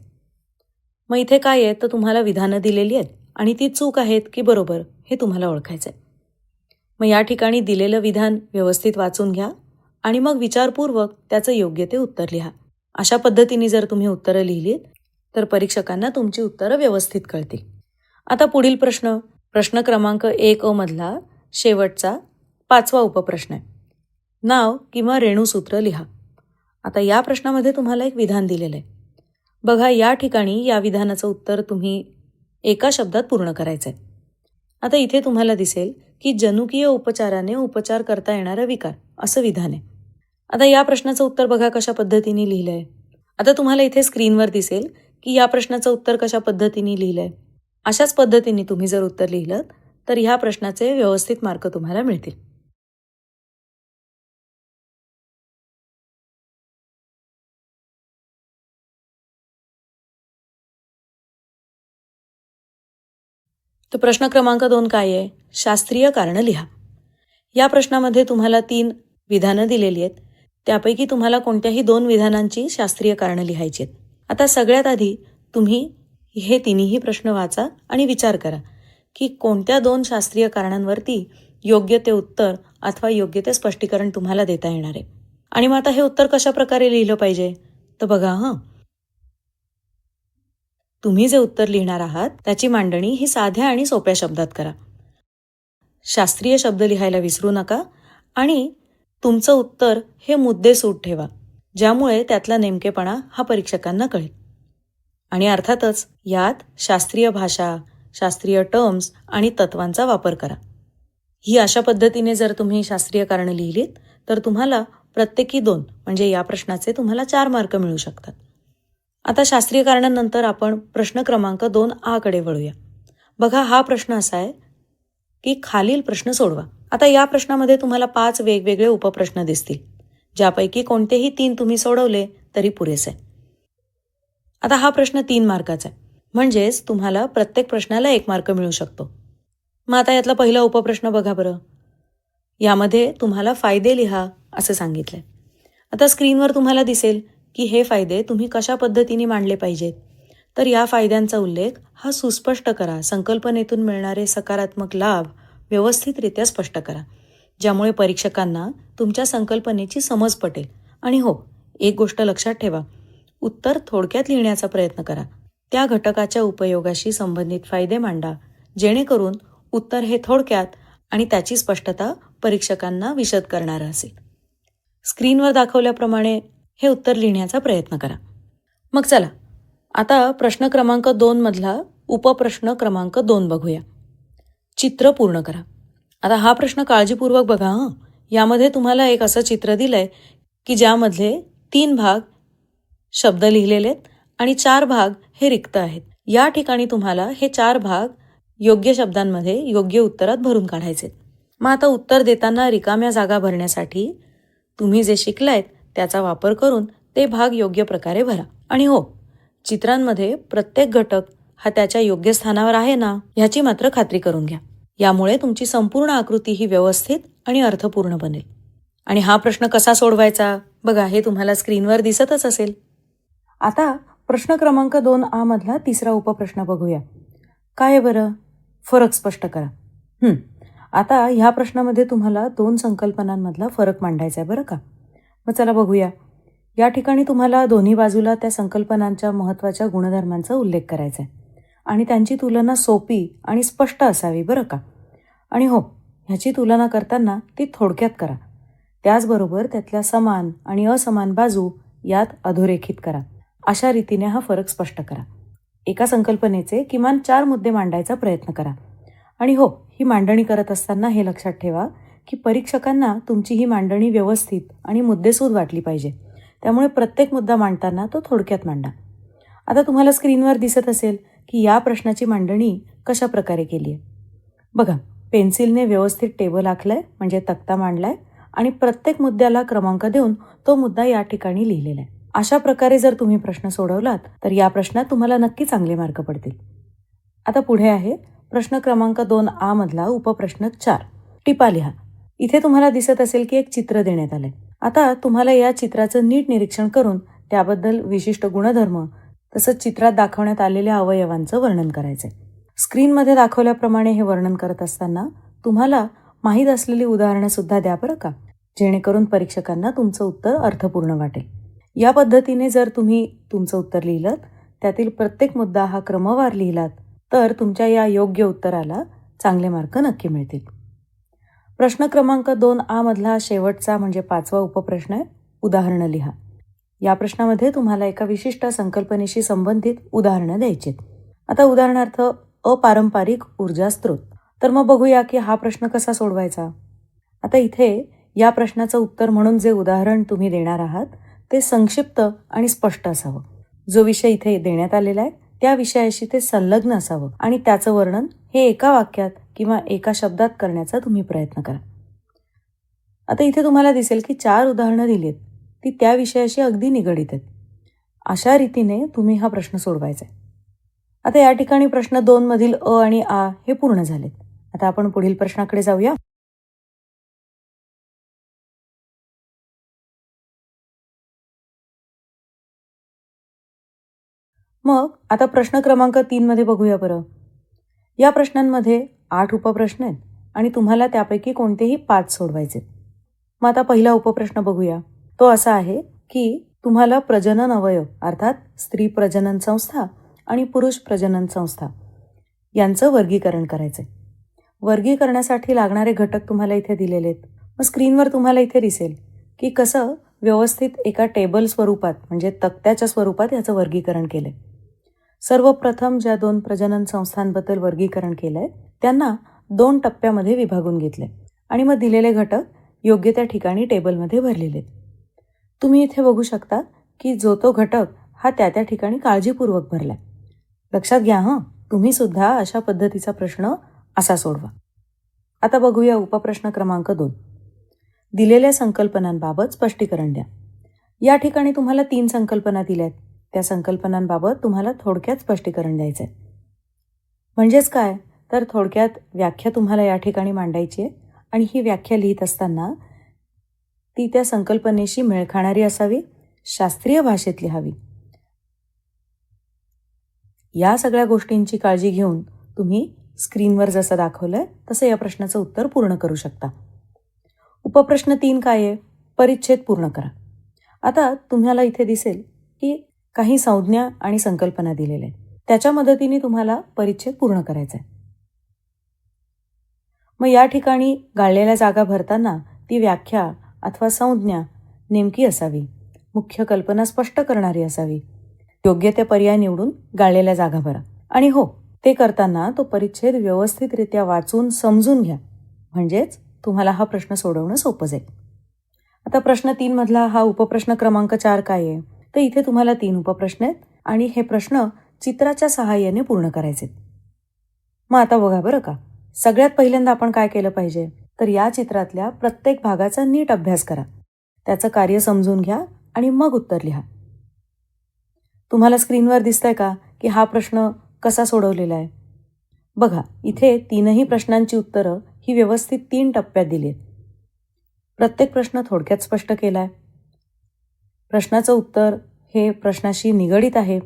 मग इथे काय आहे तर तुम्हाला विधानं दिलेली आहेत आणि ती चूक आहेत की बरोबर हे तुम्हाला ओळखायचं आहे. मग या ठिकाणी दिलेलं विधान व्यवस्थित वाचून घ्या आणि मग विचारपूर्वक त्याचं योग्य ते उत्तर लिहा. अशा पद्धतीने जर तुम्ही उत्तरं लिहिलीत तर परीक्षकांना तुमची उत्तरं व्यवस्थित कळतील. आता पुढील प्रश्न, प्रश्न क्रमांक 1A मधला शेवटचा 5वा उपप्रश्न आहे. नाव किंवा रेणूसूत्र लिहा. आता या प्रश्नामध्ये तुम्हाला एक विधान दिलेलं आहे. बघा या ठिकाणी या विधानाचं उत्तर तुम्ही एका शब्दात पूर्ण करायचं आहे. आता इथे तुम्हाला दिसेल की जनुकीय उपचाराने उपचार करता येणारा विकार असं विधान आहे. आता या प्रश्नाचं उत्तर बघा कशा पद्धतीने लिहिलं आहे. आता तुम्हाला इथे स्क्रीनवर दिसेल की या प्रश्नाचं उत्तर कशा पद्धतीने लिहिलं आहे. अशाच पद्धतीने तुम्ही जर उत्तर लिहिलं तर ह्या प्रश्नाचे व्यवस्थित मार्क तुम्हाला मिळतील. तर प्रश्न क्रमांक 2 काय आहे? शास्त्रीय कारणं लिहा. या प्रश्नामध्ये तुम्हाला 3 विधानं दिलेली आहेत. त्यापैकी तुम्हाला कोणत्याही 2 विधानांची शास्त्रीय कारणं लिहायची आहेत. आता सगळ्यात आधी तुम्ही हे तिन्ही प्रश्न वाचा आणि विचार करा की कोणत्या 2 शास्त्रीय कारणांवरती योग्य ते उत्तर अथवा योग्य ते स्पष्टीकरण तुम्हाला देता येणार आहे. आणि मग आता हे उत्तर कशा प्रकारे लिहिलं पाहिजे तर बघा तुम्ही जे उत्तर लिहिणार आहात त्याची मांडणी ही साध्या आणि सोप्या शब्दात करा. शास्त्रीय शब्द लिहायला विसरू नका आणि तुमचं उत्तर हे मुद्देसूद ठेवा ज्यामुळे त्यातला नेमकेपणा हा परीक्षकांना कळेल. आणि अर्थातच यात शास्त्रीय भाषा, शास्त्रीय टर्म्स आणि तत्वांचा वापर करा. ही अशा पद्धतीने जर तुम्ही शास्त्रीय कारणं लिहिलीत तर तुम्हाला प्रत्येकी 2 म्हणजे या प्रश्नाचे तुम्हाला 4 मार्क मिळू शकतात. आता शास्त्रीय कारणांनंतर आपण प्रश्न क्रमांक 2A कडे वळूया. बघा हा प्रश्न असा आहे की खालील प्रश्न सोडवा. आता या प्रश्नामध्ये तुम्हाला 5 वेगवेगळे उपप्रश्न दिसतील ज्यापैकी कोणतेही 3 तुम्ही सोडवले तरी पुरेसे. आता हा प्रश्न 3 मार्काचा आहे म्हणजेच तुम्हाला प्रत्येक प्रश्नाला 1 मार्क मिळू शकतो. मग आता यातला पहिला उपप्रश्न बघा बरं. यामध्ये तुम्हाला फायदे लिहा असं सांगितलंय. आता स्क्रीनवर तुम्हाला दिसेल की हे फायदे तुम्ही कशा पद्धतीने मांडले पाहिजेत. तर या फायद्यांचा उल्लेख हा सुस्पष्ट करा. संकल्पनेतून मिळणारे सकारात्मक लाभ व्यवस्थितरित्या स्पष्ट करा ज्यामुळे परीक्षकांना तुमच्या संकल्पनेची समज पटेल. आणि एक गोष्ट लक्षात ठेवा, उत्तर थोडक्यात लिहिण्याचा प्रयत्न करा. त्या घटकाच्या उपयोगाशी संबंधित फायदे मांडा जेणेकरून उत्तर हे थोडक्यात आणि त्याची स्पष्टता परीक्षकांना विशद करणारं असेल. स्क्रीनवर दाखवल्याप्रमाणे हे उत्तर लिहिण्याचा प्रयत्न करा. मग चला आता प्रश्न क्रमांक 2 मधला उपप्रश्न क्रमांक 2 बघूया. चित्र पूर्ण करा. आता हा प्रश्न काळजीपूर्वक बघा. यामध्ये तुम्हाला एक असं चित्र दिलंय की ज्यामधले 3 भाग शब्द लिहिलेले आहेत आणि 4 भाग हे रिक्त आहेत. या ठिकाणी तुम्हाला हे 4 भाग योग्य शब्दांमध्ये योग्य उत्तरात भरून काढायचे. मग आता उत्तर देताना रिकाम्या जागा भरण्यासाठी तुम्ही जे शिकलायत त्याचा वापर करून ते भाग योग्य प्रकारे भरा. आणि चित्रांमध्ये प्रत्येक घटक हा त्याच्या योग्य स्थानावर आहे ना ह्याची मात्र खात्री करून घ्या. यामुळे तुमची संपूर्ण आकृती ही व्यवस्थित आणि अर्थपूर्ण बनेल. आणि हा प्रश्न कसा सोडवायचा बघा हे तुम्हाला स्क्रीनवर दिसतच असेल. आता प्रश्न क्रमांक 2A मधला तिसरा उपप्रश्न बघूया. काय बरं? फरक स्पष्ट करा. आता ह्या प्रश्नामध्ये तुम्हाला 2 संकल्पनांमधला फरक मांडायचा आहे बरं का. मग चला बघूया. या ठिकाणी तुम्हाला दोन्ही बाजूला त्या संकल्पनांच्या महत्त्वाच्या गुणधर्मांचा उल्लेख करायचा आहे आणि त्यांची तुलना सोपी आणि स्पष्ट असावी बरं का. आणि ह्याची तुलना करताना ती थोडक्यात करा. त्याचबरोबर त्यातल्या समान आणि असमान बाजू यात अधोरेखित करा. अशा रीतीने हा फरक स्पष्ट करा. एका संकल्पनेचे किमान 4 मुद्दे मांडायचा प्रयत्न करा. आणि हो, ही मांडणी करत असताना हे लक्षात ठेवा की परीक्षकांना तुमची ही मांडणी व्यवस्थित आणि मुद्देसूद वाटली पाहिजे. त्यामुळे प्रत्येक मुद्दा मांडताना तो थोडक्यात मांडा. आता तुम्हाला स्क्रीनवर दिसत असेल की या प्रश्नाची मांडणी कशा प्रकारे केली आहे. बघा, पेन्सिलने व्यवस्थित टेबल आखलंय म्हणजे तक्ता मांडलाय आणि प्रत्येक मुद्द्याला क्रमांक देऊन तो मुद्दा या ठिकाणी लिहिलेला आहे. अशा प्रकारे जर तुम्ही प्रश्न सोडवलात तर या प्रश्नात तुम्हाला नक्की चांगले मार्क पडतील. आता पुढे आहे प्रश्न क्रमांक 2A मधला उपप्रश्न 4. टिपा लिहा. इथे तुम्हाला दिसत असेल की एक चित्र देण्यात आलंय. आता तुम्हाला या चित्राचं नीट निरीक्षण करून त्याबद्दल विशिष्ट गुणधर्म तसंच चित्रात दाखवण्यात आलेल्या अवयवांचं वर्णन करायचंय. स्क्रीनमध्ये दाखवल्याप्रमाणे हे वर्णन करत असताना तुम्हाला माहीत असलेली उदाहरणं सुद्धा द्या बरं का, जेणेकरून परीक्षकांना तुमचं उत्तर अर्थपूर्ण वाटेल. या पद्धतीने जर तुम्ही तुमचं उत्तर लिहिलं, त्यातील प्रत्येक मुद्दा हा क्रमवार लिहिलात तर तुमच्या या योग्य उत्तराला चांगले मार्क नक्की मिळतील. प्रश्न क्रमांक 2A मधला शेवटचा म्हणजे 5वा उपप्रश्न आहे, उदाहरणं लिहा. या प्रश्नामध्ये तुम्हाला एका विशिष्ट संकल्पनेशी संबंधित उदाहरणं द्यायची. आता उदाहरणार्थ अपारंपरिक ऊर्जा स्रोत. तर मग बघूया की हा प्रश्न कसा सोडवायचा. आता इथे या प्रश्नाचं उत्तर म्हणून जे उदाहरण तुम्ही देणार आहात ते संक्षिप्त आणि स्पष्ट असावं. जो विषय इथे देण्यात आलेला आहे त्या विषयाशी ते संलग्न असावं आणि त्याचं वर्णन हे एका वाक्यात किंवा एका शब्दात करण्याचा तुम्ही प्रयत्न करा. आता इथे तुम्हाला दिसेल की 4 उदाहरणं दिली आहेत, ती त्या विषयाशी अगदी निगडीत आहेत. अशा रीतीने तुम्ही हा प्रश्न सोडवायचा आहे. आता या ठिकाणी प्रश्न 2 मधील अ आणि आ हे पूर्ण झालेत. आता आपण पुढील प्रश्नाकडे जाऊया. मग आता प्रश्न क्रमांक 3 मध्ये बघूया बरं. या प्रश्नांमध्ये 8 उपप्रश्न आहेत आणि तुम्हाला त्यापैकी कोणतेही 5 सोडवायचे. मग आता पहिला उपप्रश्न बघूया. तो असा आहे की तुम्हाला प्रजनन अवयव अर्थात स्त्री प्रजनन संस्था आणि पुरुष प्रजनन संस्था यांचं वर्गीकरण करायचंय. वर्गीकरणासाठी लागणारे घटक तुम्हाला इथे दिलेले आहेत. मग स्क्रीनवर तुम्हाला इथे दिसेल की कसं व्यवस्थित एका टेबल स्वरूपात म्हणजे तक्त्याच्या स्वरूपात याचं वर्गीकरण केलंय. सर्वप्रथम ज्या 2 प्रजनन संस्थांबद्दल वर्गीकरण केलंय त्यांना 2 टप्प्यामध्ये विभागून घेतले आणि मग दिलेले घटक योग्य त्या ठिकाणी टेबलमध्ये भरलेले आहेत. तुम्ही इथे बघू शकता की जो तो घटक हा त्या ठिकाणी काळजीपूर्वक भरलाय. लक्षात घ्या हं, तुम्ही सुद्धा अशा पद्धतीचा प्रश्न असा सोडवा. आता बघूया उपप्रश्न क्रमांक 2. दिलेल्या संकल्पनांबाबत स्पष्टीकरण द्या. या ठिकाणी तुम्हाला 3 संकल्पना दिल्यात. त्या संकल्पनांबाबत तुम्हाला थोडक्यात स्पष्टीकरण द्यायचं आहे. म्हणजेच काय तर थोडक्यात व्याख्या तुम्हाला या ठिकाणी मांडायची आहे आणि ही व्याख्या लिहित असताना ती त्या संकल्पनेशी मेळ खाणारी असावी, शास्त्रीय भाषेत लिहावी. या सगळ्या गोष्टींची काळजी घेऊन तुम्ही स्क्रीनवर जसं दाखवलंय तसं या प्रश्नाचं उत्तर पूर्ण करू शकता. उपप्रश्न 3 काय आहे? परिच्छेद पूर्ण करा. आता तुम्हाला इथे दिसेल की काही संज्ञा आणि संकल्पना दिलेल्या आहेत. त्याच्या मदतीने तुम्हाला परिच्छेद पूर्ण करायचा आहे. मग या ठिकाणी गाळलेल्या जागा भरताना ती व्याख्या अथवा संज्ञा नेमकी असावी, मुख्य कल्पना स्पष्ट करणारी असावी. योग्य ते पर्याय निवडून गाळलेल्या जागा भरा. आणि हो, ते करताना तो परिच्छेद व्यवस्थितरित्या वाचून समजून घ्या, म्हणजेच तुम्हाला हा प्रश्न सोडवणं सोपं जाईल. आता प्रश्न 3 मधला हा उपप्रश्न क्रमांक 4 काय आहे? तर इथे तुम्हाला 3 उपप्रश्न आहेत आणि हे प्रश्न चित्राच्या सहाय्याने पूर्ण करायचे. मग आता बघा बरं का, सगळ्यात पहिल्यांदा आपण काय केलं पाहिजे तर या चित्रातल्या प्रत्येक भागाचा नीट अभ्यास करा, त्याचं कार्य समजून घ्या आणि मग उत्तर लिहा. तुम्हाला स्क्रीनवर दिसतंय का की हा प्रश्न कसा सोडवलेला आहे? बघा, इथे 3ही प्रश्नांची उत्तरं ही व्यवस्थित 3 टप्प्यात दिली आहेत. प्रत्येक प्रश्न थोडक्यात स्पष्ट केलाय. प्रश्नाचं उत्तर हे प्रश्नाशी निगडीत आहे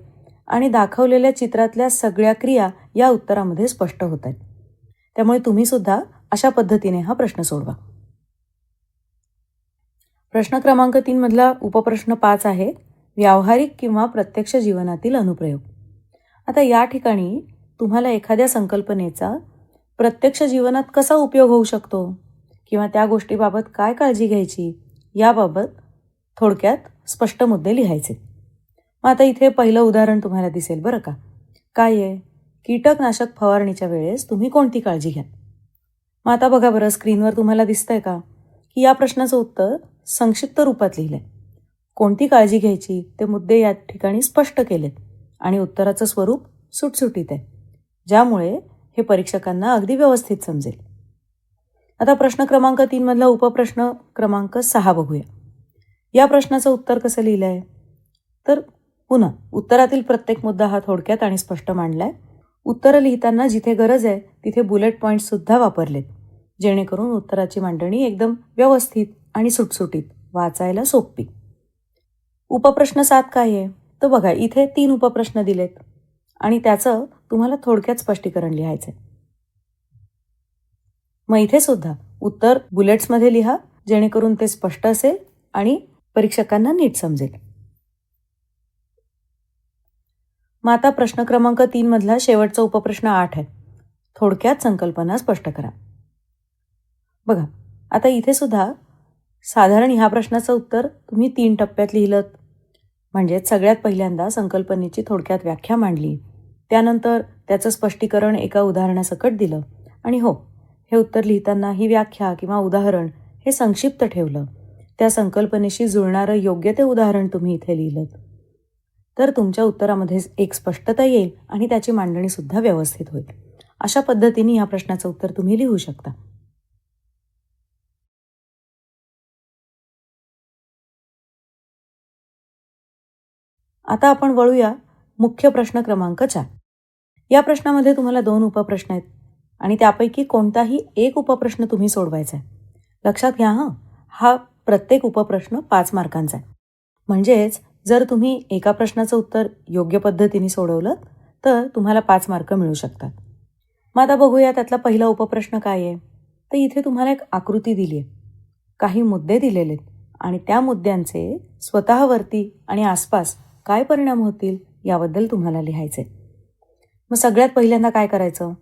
आणि दाखवलेल्या चित्रातल्या सगळ्या क्रिया या उत्तरामध्ये स्पष्ट होत आहेत. त्यामुळे तुम्ही सुद्धा अशा पद्धतीने हा प्रश्न सोडवा. प्रश्न क्रमांक 3 मधला उपप्रश्न 5 आहे, व्यावहारिक किंवा प्रत्यक्ष जीवनातील अनुप्रयोग. आता या ठिकाणी तुम्हाला एखाद्या संकल्पनेचा प्रत्यक्ष जीवनात कसा उपयोग होऊ शकतो किंवा त्या गोष्टीबाबत काय काळजी घ्यायची याबाबत थोडक्यात स्पष्ट मुद्दे लिहायचे. मग आता इथे पहिलं उदाहरण तुम्हाला दिसेल बरं का. काय आहे? कीटकनाशक फवारणीच्या वेळेस तुम्ही कोणती काळजी घ्या? मग आता बघा बरं, स्क्रीनवर तुम्हाला दिसतंय का की या प्रश्नाचं उत्तर संक्षिप्त रूपात लिहिलंय. कोणती काळजी घ्यायची ते मुद्दे या ठिकाणी स्पष्ट केलेत आणि उत्तराचं स्वरूप सुटसुटीत आहे, ज्यामुळे हे परीक्षकांना अगदी व्यवस्थित समजेल. आता प्रश्न क्रमांक 3 मधला उपप्रश्न क्रमांक 6 बघूया. या प्रश्नाचं उत्तर कसं लिहिलं आहे? तर पुन्हा उत्तरातील प्रत्येक मुद्दा हा थोडक्यात आणि स्पष्ट मांडलाय. उत्तरं लिहिताना जिथे गरज आहे तिथे बुलेट पॉईंट्ससुद्धा वापरलेत, जेणेकरून उत्तराची मांडणी एकदम व्यवस्थित आणि सुटसुटीत, वाचायला सोपी. उपप्रश्न 7 काय आहे? तर बघा, इथे 3 उपप्रश्न दिलेत आणि त्याचं तुम्हाला थोडक्यात स्पष्टीकरण लिहायचं आहे. मग इथे सुद्धा उत्तर बुलेट्समध्ये लिहा, जेणेकरून ते स्पष्ट असेल आणि परीक्षकांना नीट समजेल. मग आता प्रश्न क्रमांक 3 मधला शेवटचा उपप्रश्न 8 आहे. थोडक्यात संकल्पना स्पष्ट करा. बघा, आता इथे सुद्धा साधारण ह्या प्रश्नाचं उत्तर तुम्ही 3 टप्प्यात लिहिलं. म्हणजेच सगळ्यात पहिल्यांदा संकल्पनेची थोडक्यात व्याख्या मांडली, त्यानंतर त्याचं स्पष्टीकरण एका उदाहरणासकट दिलं आणि हो, हे उत्तर लिहिताना ही व्याख्या किंवा उदाहरण हे संक्षिप्त ठेवलं. त्या संकल्पनेशी जुळणारं योग्य ते उदाहरण तुम्ही इथे लिहिलं, तर तुमच्या उत्तरामध्ये एक स्पष्टता येईल आणि त्याची मांडणीसुद्धा व्यवस्थित होईल. अशा पद्धतीने या प्रश्नाचं उत्तर तुम्ही लिहू शकता. आता आपण वळूया मुख्य प्रश्न क्रमांक 4. या प्रश्नामध्ये तुम्हाला 2 उपप्रश्न आहेत आणि त्यापैकी कोणताही एक उपप्रश्न तुम्ही सोडवायचा आहे. लक्षात घ्या हा प्रत्येक उपप्रश्न 5 मार्कांचा आहे. म्हणजेच जर तुम्ही एका प्रश्नाचं उत्तर योग्य पद्धतीने सोडवलं तर तुम्हाला 5 मार्क मिळू शकतात. मग आता बघूया त्यातला पहिला उपप्रश्न काय आहे. तर इथे तुम्हाला एक आकृती दिली आहे, काही मुद्दे दिलेले आहेत आणि त्या मुद्द्यांचे स्वतःवरती आणि आसपास काय परिणाम होतील याबद्दल तुम्हाला लिहायचे. मग सगळ्यात पहिल्यांदा काय करायचं,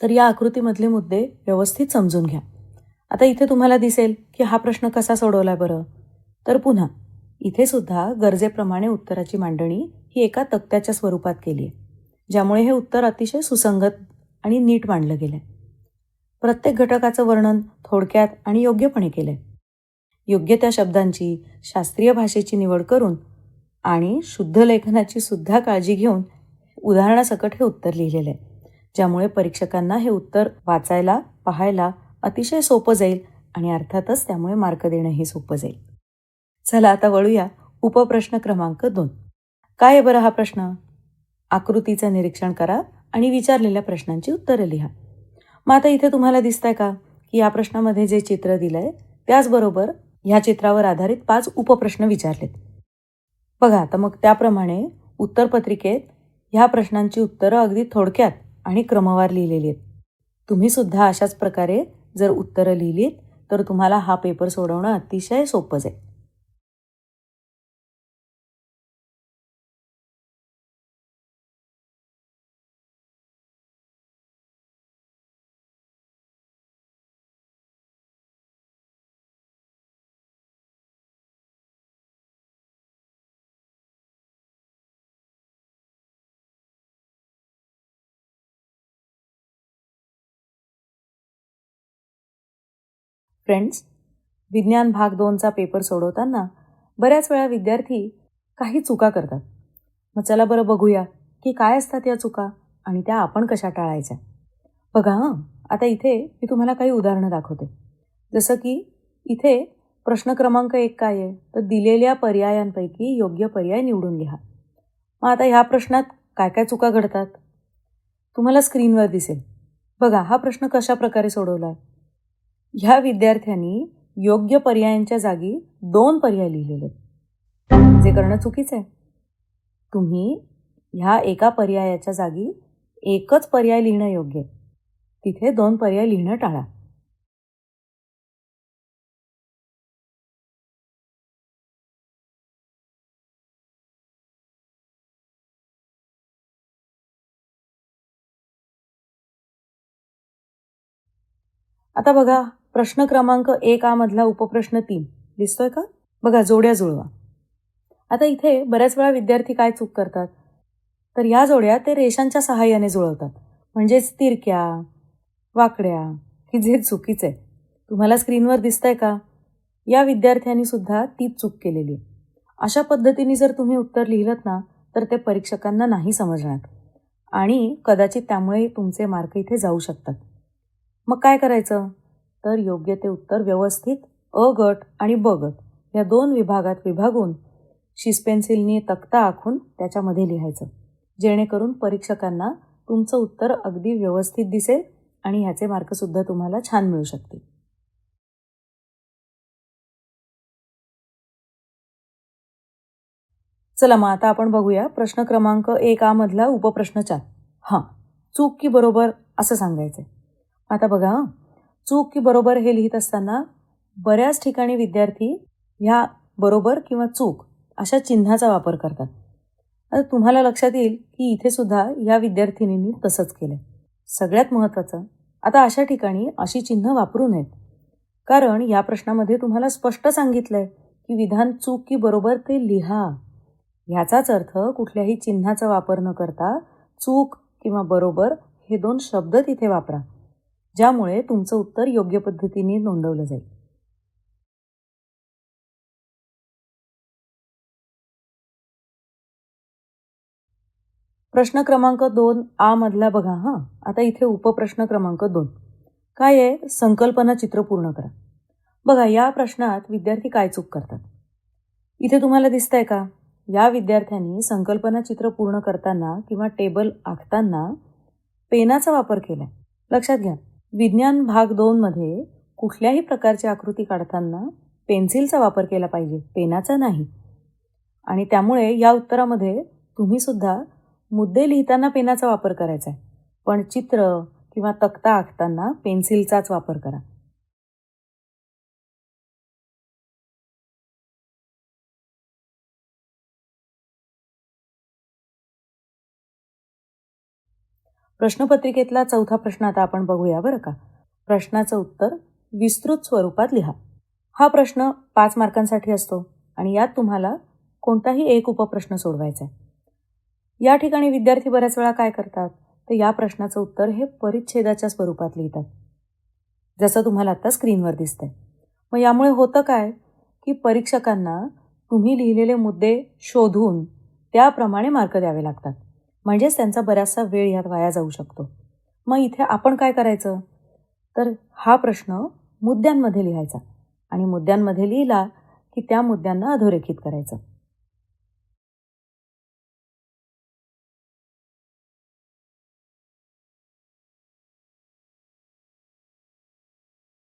तर या आकृतीमधले मुद्दे व्यवस्थित समजून घ्या. आता इथे तुम्हाला दिसेल की हा प्रश्न कसा सोडवला बरं. तर पुन्हा इथे सुद्धा गरजेप्रमाणे उत्तराची मांडणी ही एका तक्त्याच्या स्वरूपात केली आहे, ज्यामुळे हे उत्तर अतिशय सुसंगत आणि नीट मांडलं गेलं आहे. प्रत्येक घटकाचं वर्णन थोडक्यात आणि योग्यपणे केलं आहे. योग्य त्या शब्दांची, शास्त्रीय भाषेची निवड करून आणि शुद्ध लेखनाची सुद्धा काळजी घेऊन उदाहरणासकट हे उत्तर लिहिलेलं आहे, ज्यामुळे परीक्षकांना हे उत्तर वाचायला, पाहायला अतिशय सोपं जाईल आणि अर्थातच त्यामुळे मार्क देणंही सोपं जाईल. चला आता वळूया उपप्रश्न क्रमांक 2. काय आहे बरं हा प्रश्न? आकृतीचं निरीक्षण करा आणि विचारलेल्या प्रश्नांची उत्तरं लिहा. मग आता इथे तुम्हाला दिसतंय का की या प्रश्नामध्ये जे चित्र दिलंय त्याचबरोबर ह्या चित्रावर आधारित 5 उपप्रश्न विचारलेत. बघा, आता मग त्याप्रमाणे उत्तरपत्रिकेत ह्या प्रश्नांची उत्तरं अगदी थोडक्यात आणि क्रमवार लिहिलेली आहेत. तुम्ही सुद्धा अशाच प्रकारे जर उत्तरं लिहिलीत तर तुम्हाला हा पेपर सोडवणं अतिशय सोपं जाईल. फ्रेंड्स, विज्ञान भाग 2चा पेपर सोडवताना बऱ्याच वेळा विद्यार्थी काही चुका करतात. मग चला बरं बघूया की काय असतात या चुका आणि त्या आपण कशा टाळायच्या. बघा आता इथे मी तुम्हाला काही उदाहरणं दाखवते. जसं की इथे प्रश्न क्रमांक 1 काय आहे, तर दिलेल्या पर्यायांपैकी योग्य पर्याय निवडून लिहा. मग आता ह्या प्रश्नात काय काय चुका घडतात तुम्हाला स्क्रीनवर दिसेल. बघा हा प्रश्न कशा प्रकारे सोडवला आहे. ह्या विद्यार्थ्यांनी योग्य पर्यायांच्या जागी 2 पर्याय लिहिलेले आहेत, जे करणं चुकीचं आहे. तुम्ही ह्या एका पर्यायाच्या जागी एकच पर्याय लिहिणं योग्य आहे. तिथे 2 पर्याय लिहिणं टाळा. आता बघा, प्रश्न क्रमांक 1 मधला उपप्रश्न 3 दिसतोय का? बघा, जोड्या जुळवा. आता इथे बऱ्याच वेळा विद्यार्थी काय चूक करतात, तर या जोड्या ते रेषांच्या सहाय्याने जुळवतात. म्हणजेच तिरक्या, वाकड्या, की जे चुकीचं आहे. तुम्हाला स्क्रीनवर दिसतंय का? या विद्यार्थ्यांनी सुद्धा तीच चूक केलेली आहे. अशा पद्धतीने जर तुम्ही उत्तर लिहिलंत ना, तर ते परीक्षकांना नाही समजणार आणि कदाचित त्यामुळे तुमचे मार्क इथे जाऊ शकतात. मग काय करायचं? तर योग्य ते उत्तर व्यवस्थित अ गट आणि ब गट या 2 विभागात विभागून शिसपेन्सिलनी तक्ता आखून त्याच्यामध्ये लिहायचं, जेणेकरून परीक्षकांना तुमचं उत्तर अगदी व्यवस्थित दिसेल आणि ह्याचे मार्कसुद्धा तुम्हाला छान मिळू शकतील. चला मग आता आपण बघूया प्रश्न क्रमांक 1 मधला उपप्रश्न 4. हां, चूक की बरोबर असं सांगायचं आहे. आता बघा हां, चूक की बरोबर हे लिहित असताना बऱ्याच ठिकाणी विद्यार्थी ह्या बरोबर किंवा चूक अशा चिन्हाचा वापर करतात. आता तुम्हाला लक्षात येईल की इथे सुद्धा या विद्यार्थिनींनी तसंच केलं. सगळ्यात महत्त्वाचं, आता अशा ठिकाणी अशी चिन्ह वापरू नयेत. कारण या प्रश्नामध्ये तुम्हाला स्पष्ट सांगितलंय की विधान चूक की बरोबर ते लिहा. ह्याचाच अर्थ कुठल्याही चिन्हाचा वापर न करता चूक किंवा बरोबर हे 2 शब्द तिथे वापरा, ज्यामुळे तुमचं उत्तर योग्य पद्धतीने नोंदवलं जाईल. प्रश्न क्रमांक 2 मधला बघा हां. आता इथे उपप्रश्न क्रमांक 2. काय आहे? संकल्पना चित्र पूर्ण करा. बघा, या प्रश्नात विद्यार्थी काय चूक करतात? इथे तुम्हाला दिसतंय का? या विद्यार्थ्यांनी संकल्पना चित्र पूर्ण करताना किंवा टेबल आखताना पेनाचा वापर केलाय. लक्षात घ्या, विज्ञान भाग 2 मध्ये कुठल्याही प्रकारची आकृती काढताना पेन्सिलचा वापर केला पाहिजे, पेनाचा नाही. आणि त्यामुळे या उत्तरामध्ये तुम्ही सुद्धा मुद्दे लिहिताना पेनाचा वापर करायचा आहे, पण चित्र किंवा तक्ता आखताना पेन्सिलचाच वापर करा. प्रश्नपत्रिकेतला 4था प्रश्न आता आपण बघूया बरं का. प्रश्नाचं उत्तर विस्तृत स्वरूपात लिहा. हा प्रश्न 5 मार्कांसाठी असतो आणि यात तुम्हाला कोणताही एक उपप्रश्न सोडवायचा आहे. या ठिकाणी विद्यार्थी बऱ्याच वेळा काय करतात, तर या प्रश्नाचं उत्तर हे परिच्छेदाच्या स्वरूपात लिहितात, जसं तुम्हाला आता स्क्रीनवर दिसतंय. मग यामुळे होतं काय, की परीक्षकांना तुम्ही लिहिलेले मुद्दे शोधून त्याप्रमाणे मार्क द्यावे लागतात. म्हणजेच त्यांचा बराचसा वेळ ह्यात वाया जाऊ शकतो. मग इथे आपण काय करायचं, तर हा प्रश्न मुद्द्यांमध्ये लिहायचा आणि मुद्द्यांमध्ये लिहिला की त्या मुद्द्यांना अधोरेखित करायचं.